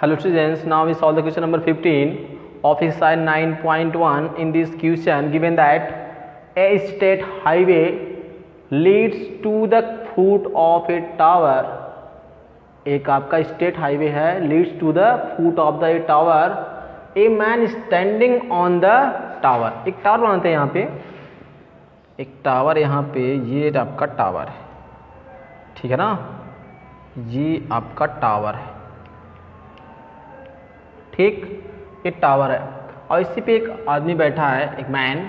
Hello students, now we solve the question number 15 of exercise 9.1. In this question given that a state highway leads to the foot of a tower. एक आपका state highway है, leads to the foot of the tower. A man standing on the tower. एक tower बनाते हैं यहाँ पे, एक tower यहाँ पे, ये आपका टावर है, ठीक है ना, ये आपका टावर है, ठीक, ये टावर है और इसी पे एक आदमी बैठा है, एक man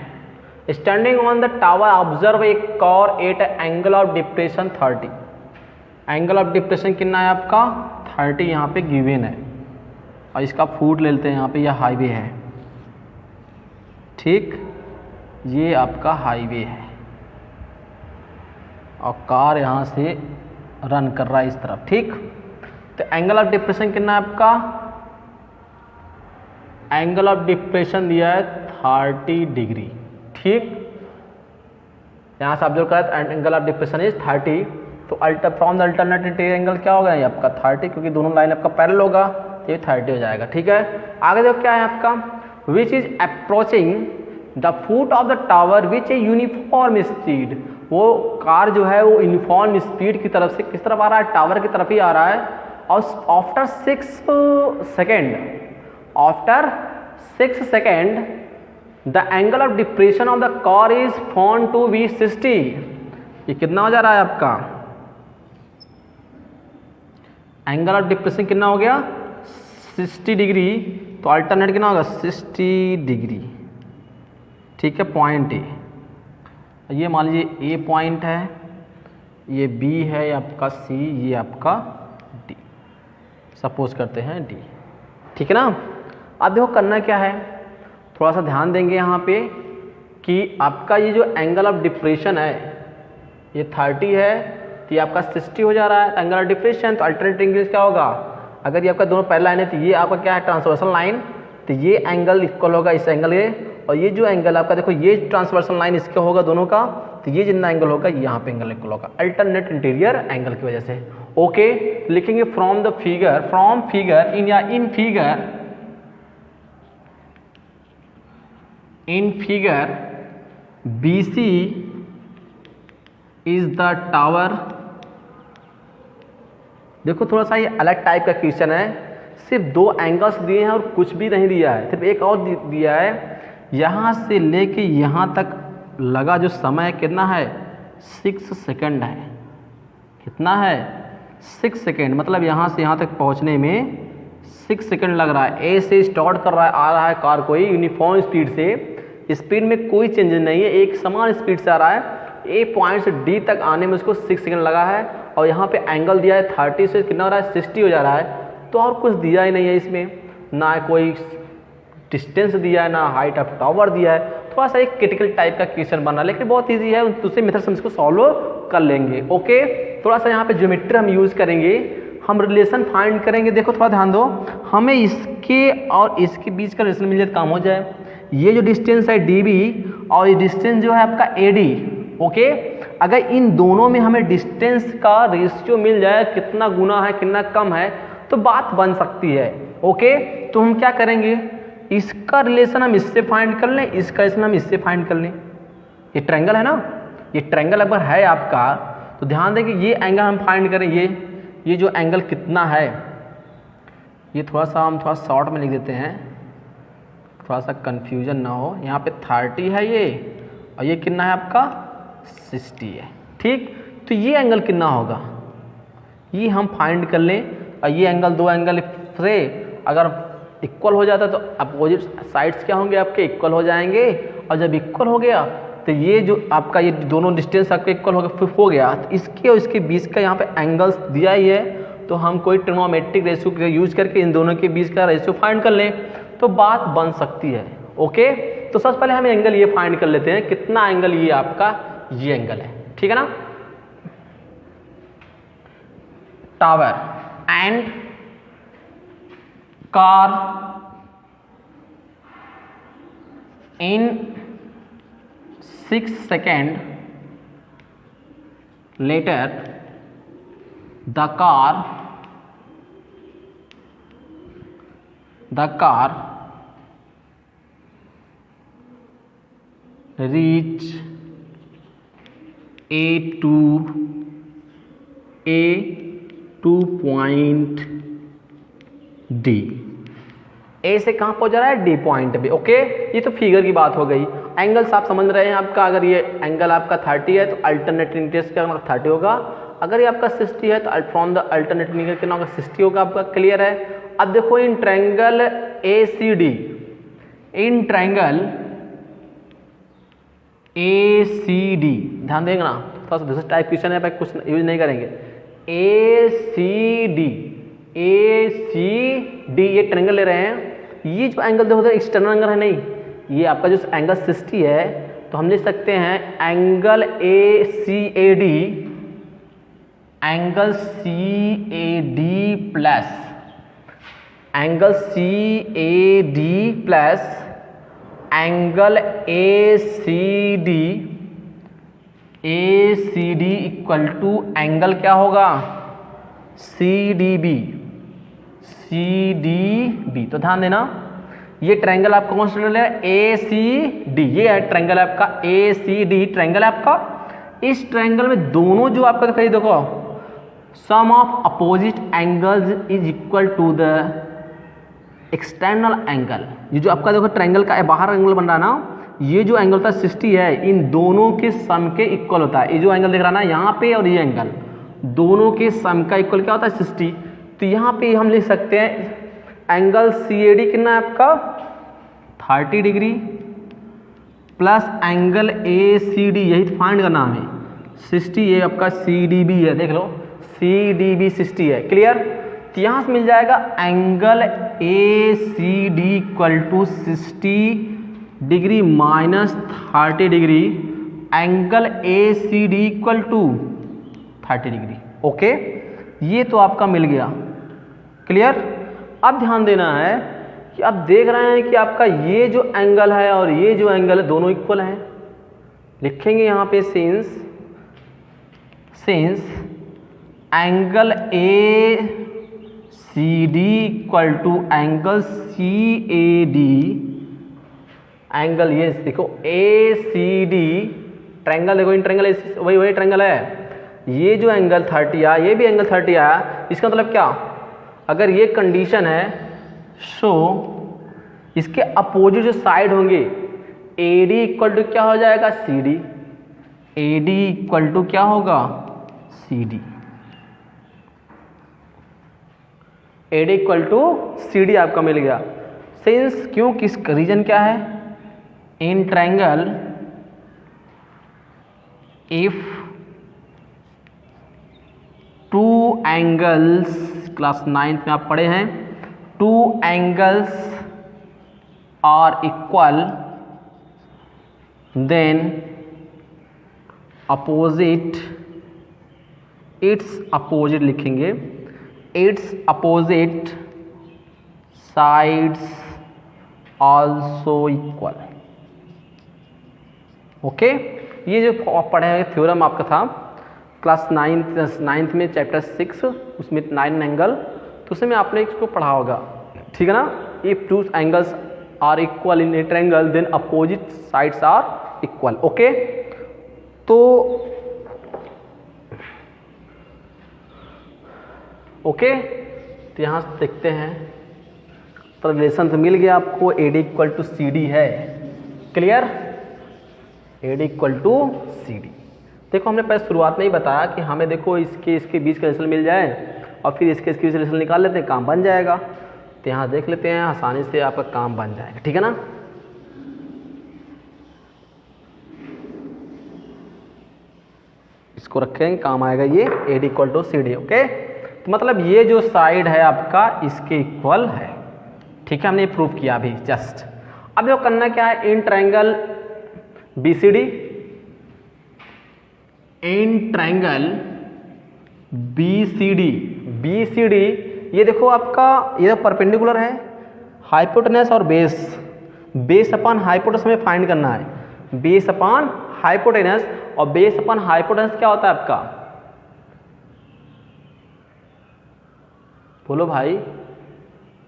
standing on the tower observe a car eight angle of depression 30. Angle of depression कितना है आपका 30 यहाँ पे गिवन है और इसका फुट ले लेते हैं यहाँ पे, यह हाईवे है, ठीक, ये आपका हाईवे है और कार यहाँ से रन कर रहा है इस तरफ, ठीक. तो एंगल ऑफ डिप्रेशन कितना है आपका, एंगल ऑफ डिप्रेशन दिया है 30 डिग्री, ठीक. यहाँ से ऑब्जर्व करा एंगल ऑफ डिप्रेशन इज 30. तो फ्रॉम द अल्टरनेटिव एंगल क्या होगा ये आपका 30, क्योंकि दोनों लाइन आपका पैरेलल होगा, ये 30 हो जाएगा, ठीक है. आगे देखो क्या है आपका, which is approaching the foot of the tower which a uniform speed. वो कार जो है वो यूनिफॉर्म स्पीड की तरफ से किस तरफ आ रहा है, टावर की तरफ ही आ रहा है. और after 6 second the angle of depression of the car is found to be 60. ये कितना हो जा रहा है आपका, एंगल ऑफ डिप्रेशन कितना हो गया 60 डिग्री. तो अल्टरनेट कितना होगा 60 डिग्री, ठीक है. पॉइंट ए, ये मान लीजिए ए पॉइंट है, ये बी है, ये आपका सी, ये आपका डी, सपोज करते हैं डी, ठीक है ना. अब देखो करना क्या है, थोड़ा सा ध्यान देंगे यहाँ पे कि आपका ये जो एंगल ऑफ डिप्रेशन है ये 30 है, तो ये आपका 60 हो जा रहा है एंगल ऑफ डिप्रेशन. तो अल्टरनेट एंगल क्या होगा, अगर ये आपका दोनों पैरेलल लाइन है तो ये आपका क्या है ट्रांसवर्सल लाइन, तो ये एंगल इक्वल होगा इस एंगल के, और ये जो एंगल आपका देखो ये ट्रांसवर्सल लाइन इसका होगा दोनों का, तो ये जितना एंगल होगा यहाँ पे एंगल इक्वल होगा अल्टरनेट इंटीरियर एंगल की वजह से. ओके, लिखेंगे from the figure, from figure in figure BC is the tower. देखो थोड़ा सा ये अलग टाइप का क्वेश्चन है, सिर्फ 2 एंगल्स दिए हैं और कुछ भी नहीं दिया है, सिर्फ एक और दिया है. यहाँ से लेके यहाँ तक लगा जो समय कितना है 6 सेकेंड है. कितना है 6 सेकेंड, मतलब यहाँ से यहाँ तक पहुँचने में 6 सेकेंड लग रहा है. ए से स्टार्ट कर रहा है, आ रहा है कार कोई यूनिफॉर्म स्पीड से, स्पीड में कोई चेंज नहीं है, एक समान स्पीड से आ रहा है. ए पॉइंट से डी तक आने में उसको 6 सेकेंड लगा है और यहाँ पे एंगल दिया है 30 से कितना हो रहा है 60 हो जा रहा है. तो और कुछ दिया ही नहीं है इसमें, ना कोई डिस्टेंस दिया है, ना हाइट ऑफ टावर दिया है. थोड़ा सा एक क्रिटिकल टाइप का क्वेश्चन बना, लेकिन बहुत ईजी है, दूसरे मेथड से हम इसको सॉल्व कर लेंगे. ओके, थोड़ा सा यहाँ पे ज्योमेट्री हम यूज़ करेंगे, हम रिलेशन फाइंड करेंगे. देखो थोड़ा ध्यान दो, हमें इसके और इसके बीच का रिलेशन मिल जाए काम हो जाए. ये जो डिस्टेंस है DB और ये डिस्टेंस जो है आपका AD. ओके, अगर इन दोनों में हमें डिस्टेंस का रेशियो मिल जाए, कितना गुना है कितना कम है, तो बात बन सकती है. ओके, तो हम क्या करेंगे, इसका रिलेशन हम इससे फाइंड कर लें, इसका रिलेशन हम इससे फाइंड कर लें. ये ट्रायंगल है ना, ये ट्रायंगल अगर है आपका तो ध्यान दें कि ये एंगल हम फाइंड करें, ये जो एंगल कितना है, ये थोड़ा सा हम थोड़ा शॉर्ट में लिख देते हैं, थोड़ा सा कंफ्यूजन ना हो. यहाँ पे 30 है ये, और ये कितना है आपका 60 है, ठीक. तो ये एंगल कितना होगा ये हम फाइंड कर लें. और ये एंगल 2 एंगल से अगर इक्वल हो जाता है तो अपोजिट साइड्स क्या होंगे आपके इक्वल हो जाएंगे. और जब इक्वल हो गया तो ये जो आपका ये दोनों डिस्टेंस आपके इक्वल हो गया, तो इसके और इसके बीच का यहाँ पे एंगल्स दिया ही है, तो हम कोई ट्रिग्नोमेट्रिक रेशियो यूज करके इन दोनों के बीच का रेशियो फाइंड कर लें, तो बात बन सकती है. ओके, तो सबसे पहले हम एंगल ये फाइंड कर लेते हैं, कितना एंगल ये आपका ये एंगल है, ठीक है ना. Tower and car in 6 second later the car the car reach A to point D। A से कहाँ पहुंच रहा है? डी पॉइंट पे। ओके, ये तो फिगर की बात हो गई। एंगल्स आप समझ रहे हैं आपका, अगर ये एंगल आपका 30 है तो अल्टरनेट इंटरेस्ट का 30 होगा, अगर ये आपका 60 है तो फ्रॉम द अल्टरनेट इंटरेस्ट कितना होगा? 60 होगा आपका। क्लियर है? अब देखो in triangle ACD, in triangle ACD ध्यान देंगे ना, थोड़ा सा दूसरा टाइप क्वेश्चन है, कुछ यूज नहीं करेंगे। ACD ये ट्रायंगल ले रहे हैं। ये जो एंगल देखो एक्सटर्नल एंगल है, नहीं, ये आपका जो एंगल 60 है, तो हम लिख सकते हैं angle ACAD, angle CAD plus angle CAD plus angle ACD equal to angle क्या होगा? CDB। तो ध्यान देना, ये ट्रायंगल आपका कौन सा ले ACD, ये है ट्रायंगल आपका ACD, ट्रायंगल आपका। इस ट्रायंगल में दोनों जो आपका दिखाई, देखो sum of opposite angles is equal to the external angle. ये जो आपका देखो ट्रायंगल का बाहर एंगल बन रहा है ना, ये जो एंगल था 60 है, इन दोनों के सम के इक्वल होता है। ये जो एंगल दिख रहा है ना यहाँ पे, और ये एंगल दोनों के सम का इक्वल क्या होता है? 60। तो यहाँ पे हम लिख सकते हैं एंगल CAD कितना है आपका? 30 डिग्री प्लस एंगल ACD, यही फाइंड करना हमें, 60। ये आपका CDB है, देख लो CDB 60 है। क्लियर? तो यहाँ से मिल जाएगा angle ACD equal to 60 degree minus 30 degree, angle ACD equal to 30 degree. Okay, ये तो आपका मिल गया। क्लियर? अब ध्यान देना है कि अब देख रहे हैं कि आपका ये जो एंगल है और ये जो एंगल है दोनों इक्वल हैं। लिखेंगे यहाँ पे since angle ACD equal to angle CAD, angle ये देखो ACD ट्रायंगल, देखो इन ट्रायंगल वही ट्रायंगल है। ये जो एंगल 30 आया, ये भी एंगल 30 आया, इसका मतलब क्या? अगर ये कंडीशन है, सो इसके अपोजिट जो साइड होंगे AD इक्वल टू क्या हो जाएगा? CD। AD इक्वल टू क्या होगा? CD। AD equal to CD आपका मिल गया। सिंस क्यों, किस रीजन क्या है? In triangle if two angles, class 9th में आप पढ़े हैं, two angles are equal then opposite, it's opposite लिखेंगे, it's opposite sides also equal. Okay, ये जो पढ़े हैं थ्योरम आपका था क्लास 9th में चैप्टर 6, उसमें 9 एंगल, तो उसमें आपने इसको पढ़ा होगा। ठीक है ना? If two angles are equal in a triangle then opposite sides are equal. Okay, तो यहाँ से देखते हैं, तो रिलेशन तो मिल गया आपको, AD इक्वल टू CD है। Clear? AD equal to CD। देखो हमने पहले शुरुआत में ही बताया कि हमें देखो इसके बीच का रिलेशन मिल जाए और फिर इसके बीच रिलेशन निकाल लेते हैं, काम बन जाएगा। तो यहाँ देख लेते हैं, आसानी से आपका काम बन जाएगा। ठीक है ना? इसको रखेंगे, काम आएगा ये AD equal to CD। Okay, तो मतलब ये जो साइड है आपका इसके इक्वल है। ठीक है, हमने प्रूव किया अभी जस्ट। अब जो करना क्या है, in triangle BCD, in triangle BCD, ये देखो आपका ये परपेंडिकुलर है, हाइपोटेनस और बेस अपॉन हाइपोटेनस में फाइंड करना है। बेस अपॉन हाइपोटेनस, और बेस अपॉन हाइपोटेनस क्या होता है आपका? बोलो भाई,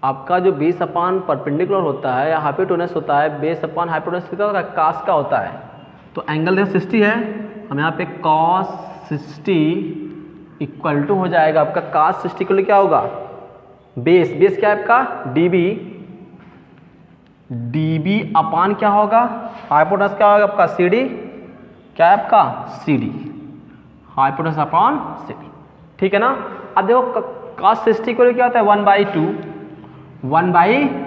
आपका जो बेस अपान परपेंडिकुलर होता है या हाइपोटेनस होता है, बेस अपान हाइपोटेनस कितना होता है, कास का होता है। तो एंगल देखो 60 है, हम यहाँ पे cos 60 इक्वल टू हो जाएगा आपका cos 60 इक्वल क्या होगा, बेस क्या है आपका dB अपान क्या होगा, हाइपोटेनस क्या होगा आपका CD, क्या है आपका CD, हाइपोटेनस अपॉन CD, ठीक है ना। अब देखो cos 60 को क्या होता है 1/2,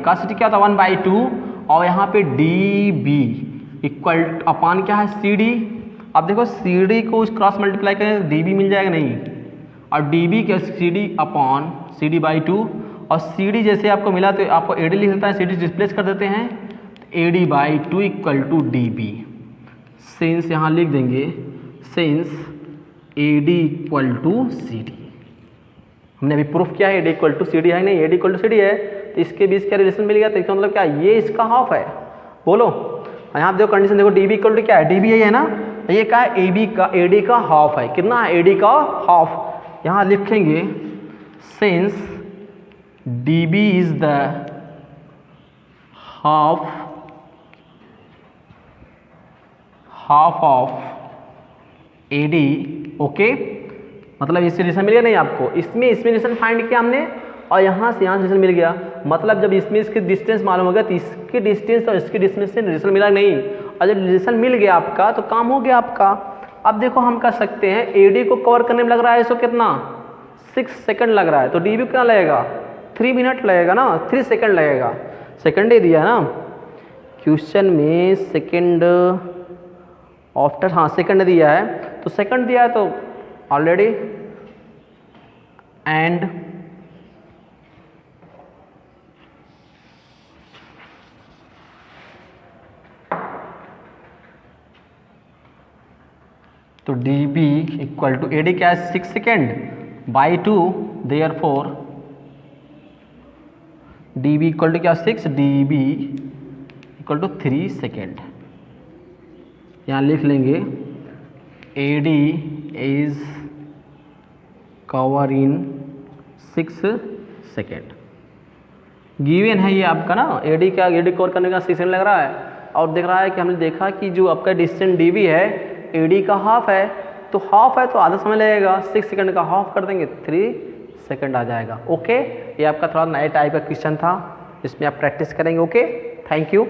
cos 60 क्या होता है 1/2, और यहाँ पे dB इक्वल अपान क्या है CD। अब देखो CD को उस क्रॉस मल्टीप्लाई करें dB मिल जाएगा नहीं, और dB के CD अपॉन CD/2, और CD जैसे आपको मिला तो आपको AD लिख देता है, CD डिस्प्लेस कर देते हैं, AD/2 equal to dB। Since यहाँ लिख देंगे since AD equal to CD, हमने अभी प्रूफ किया है AD इक्वल टू CD है, नहीं AD इक्वल टू CD है, तो इसके बीच क्या रिलेशन मिल गया, तो इसका मतलब क्या, ये इसका हाफ है, बोलो। यहाँ देखो कंडीशन देखो, dB इक्वल टू क्या है, dB यही है ना, ये क्या है AD का हाफ है, कितना है AD का हाफ। यहाँ लिखेंगे since dB is the half of AD, okay, मतलब इससे रिलेशन मिल गया नहीं आपको, इसमें रिलेशन फाइंड किया हमने, और यहाँ से रिलेशन मिल गया, मतलब जब इसमें इसकी डिस्टेंस मालूम हो गया तो इसकी डिस्टेंस और इसकी डिस्टेंस से रिलेशन मिला नहीं, और जब रिलेशन मिल गया आपका तो काम हो गया आपका। अब देखो हम कर सकते हैं, AD को कवर करने में लग रहा है इसको कितना 6 सेकंड लग रहा है, तो DB कितना लगेगा 3 मिनट लगेगा ना, 3 सेकंड लगेगा, सेकंड ही दिया ना क्वेश्चन में, सेकंड आफ्टर, हाँ सेकंड दिया है, तो सेकंड दिया है तो ऑलरेडी, एंड तो dB इक्वल टू AD क्या है 6 second by 2, therefore dB equal to क्या 6, dB इक्वल टू 3 सेकेंड। यहाँ लिख लेंगे AD is cover in 6 second, given है ये आपका ना, AD कवर करने का 6 सेकेंड लग रहा है, और देख रहा है कि हमने देखा कि जो आपका डिस्टेंस dB है AD का हाफ है, तो हाफ है तो आधा समय लगेगा, 6 सेकंड का हाफ कर देंगे 3 सेकंड आ जाएगा, ओके। ये आपका थोड़ा नए टाइप का क्वेश्चन था, इसमें आप प्रैक्टिस करेंगे, ओके, थैंक यू।